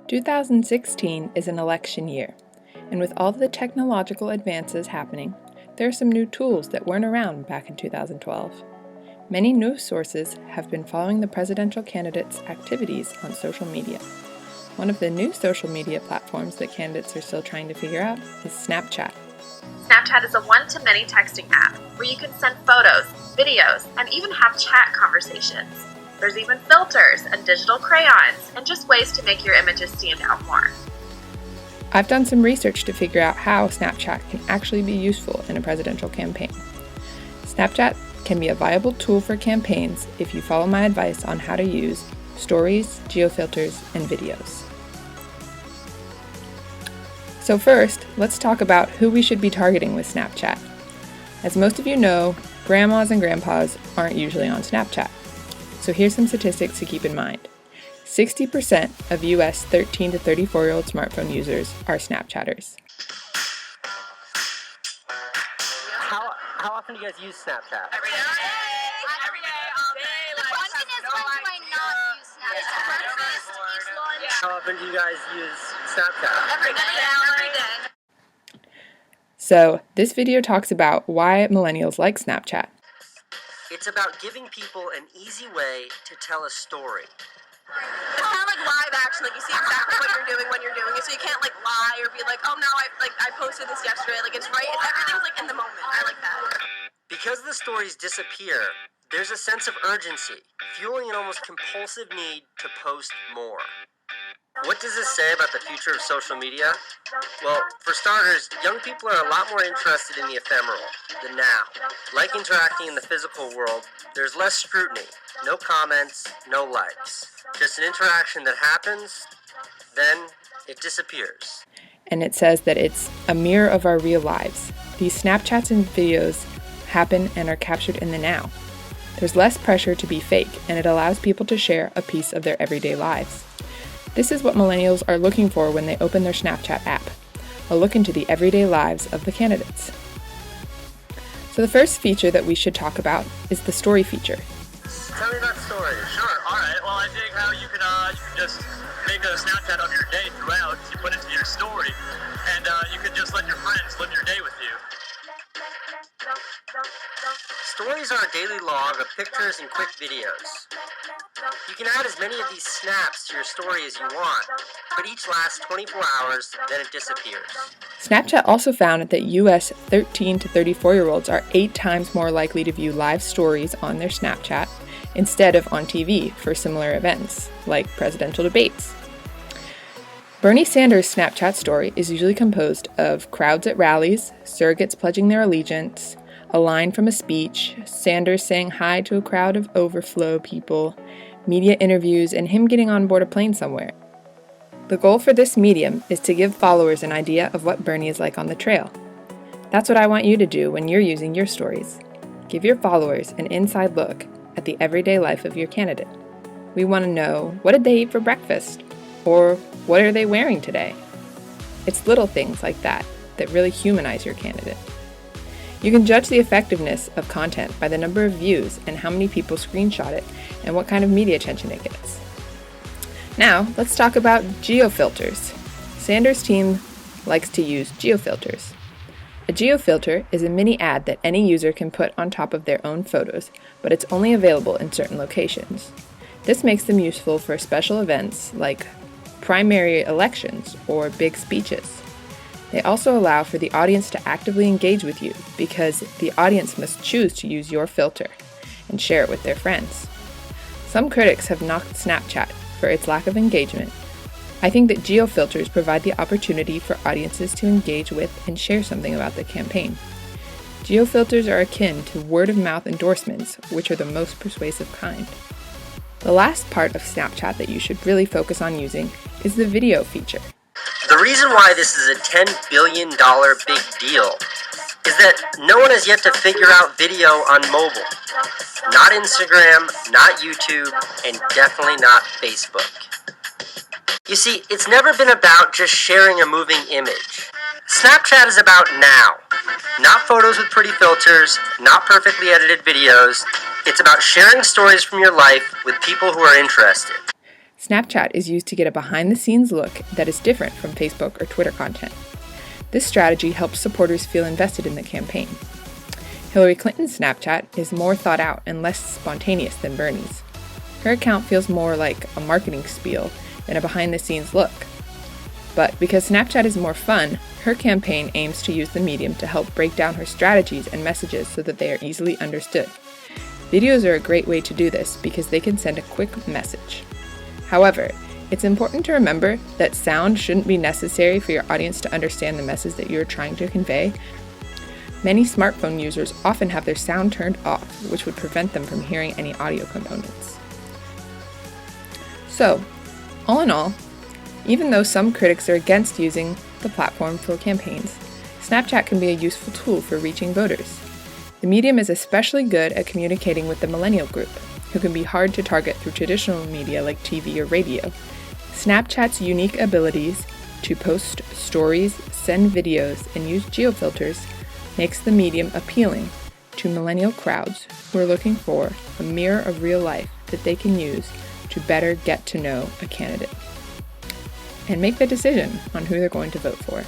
2016 is an election year, and with all the technological advances happening, there are some new tools that weren't around back in 2012. Many news sources have been following the presidential candidates' activities on social media. One of the new social media platforms that candidates are still trying to figure out is Snapchat. Snapchat is a one-to-many texting app where you can send photos, videos, and even have chat conversations. There's even filters and digital crayons and just ways to make your images stand out more. I've done some research to figure out how Snapchat can actually be useful in a presidential campaign. Snapchat can be a viable tool for campaigns if you follow my advice on how to use stories, geofilters, and videos. So first, let's talk about who we should be targeting with Snapchat. As most of you know, grandmas and grandpas aren't usually on Snapchat. So here's some statistics to keep in mind. 60% of US 13 to 34-year-old smartphone users are Snapchatters. How often do you guys use Snapchat? Every day, all day. The question is, when do I not use Snapchat? Breakfast, eat lunch. How often do you guys use Snapchat? Every day. So this video talks about why millennials like Snapchat. It's about giving people an easy way to tell a story. It's kind of like live action. Like you see exactly what you're doing when you're doing it, so you can't like lie or be like, oh no, I posted this yesterday. Like it's right. Everything's like in the moment. I like that. Because the stories disappear, there's a sense of urgency, fueling an almost compulsive need to post more. What does this say about the future of social media? Well, for starters, young people are a lot more interested in the ephemeral, the now. Like interacting in the physical world, there's less scrutiny, no comments, no likes. Just an interaction that happens, then it disappears. And it says that it's a mirror of our real lives. These Snapchats and videos happen and are captured in the now. There's less pressure to be fake, and it allows people to share a piece of their everyday lives. This is what millennials are looking for when they open their Snapchat app, a look into the everyday lives of the candidates. So the first feature that we should talk about is the story feature. Tell me about stories. Sure. All right. Well, I think how you can just make a Snapchat of your day throughout. You put it to your story, and you can just let your friends live your day with you. Stories are a daily log of pictures and quick videos. You can add as many of these snaps to your story as you want, but each lasts 24 hours, then it disappears. Snapchat also found that US 13 to 34-year-olds are 8 times more likely to view live stories on their Snapchat instead of on TV for similar events, like presidential debates. Bernie Sanders' Snapchat story is usually composed of crowds at rallies, surrogates pledging their allegiance, a line from a speech, Sanders saying hi to a crowd of overflow people, media interviews, and him getting on board a plane somewhere. The goal for this medium is to give followers an idea of what Bernie is like on the trail. That's what I want you to do when you're using your stories. Give your followers an inside look at the everyday life of your candidate. We want to know, what did they eat for breakfast? Or what are they wearing today? It's little things like that that really humanize your candidate. You can judge the effectiveness of content by the number of views and how many people screenshot it and what kind of media attention it gets. Now, let's talk about geofilters. Sanders' team likes to use geofilters. A geofilter is a mini ad that any user can put on top of their own photos, but it's only available in certain locations. This makes them useful for special events like primary elections or big speeches. They also allow for the audience to actively engage with you because the audience must choose to use your filter and share it with their friends. Some critics have knocked Snapchat for its lack of engagement. I think that geofilters provide the opportunity for audiences to engage with and share something about the campaign. Geofilters are akin to word-of-mouth endorsements, which are the most persuasive kind. The last part of Snapchat that you should really focus on using is the video feature. The reason why this is a $10 billion big deal is that no one has yet to figure out video on mobile. Not Instagram, not YouTube, and definitely not Facebook. You see, it's never been about just sharing a moving image. Snapchat is about now. Not photos with pretty filters, not perfectly edited videos. It's about sharing stories from your life with people who are interested. Snapchat is used to get a behind-the-scenes look that is different from Facebook or Twitter content. This strategy helps supporters feel invested in the campaign. Hillary Clinton's Snapchat is more thought out and less spontaneous than Bernie's. Her account feels more like a marketing spiel than a behind-the-scenes look. But because Snapchat is more fun, her campaign aims to use the medium to help break down her strategies and messages so that they are easily understood. Videos are a great way to do this because they can send a quick message. However, it's important to remember that sound shouldn't be necessary for your audience to understand the message that you're trying to convey. Many smartphone users often have their sound turned off, which would prevent them from hearing any audio components. So, all in all, even though some critics are against using the platform for campaigns, Snapchat can be a useful tool for reaching voters. The medium is especially good at communicating with the millennial group, who can be hard to target through traditional media like TV or radio. Snapchat's unique abilities to post stories, send videos, and use geofilters makes the medium appealing to millennial crowds who are looking for a mirror of real life that they can use to better get to know a candidate and make the decision on who they're going to vote for.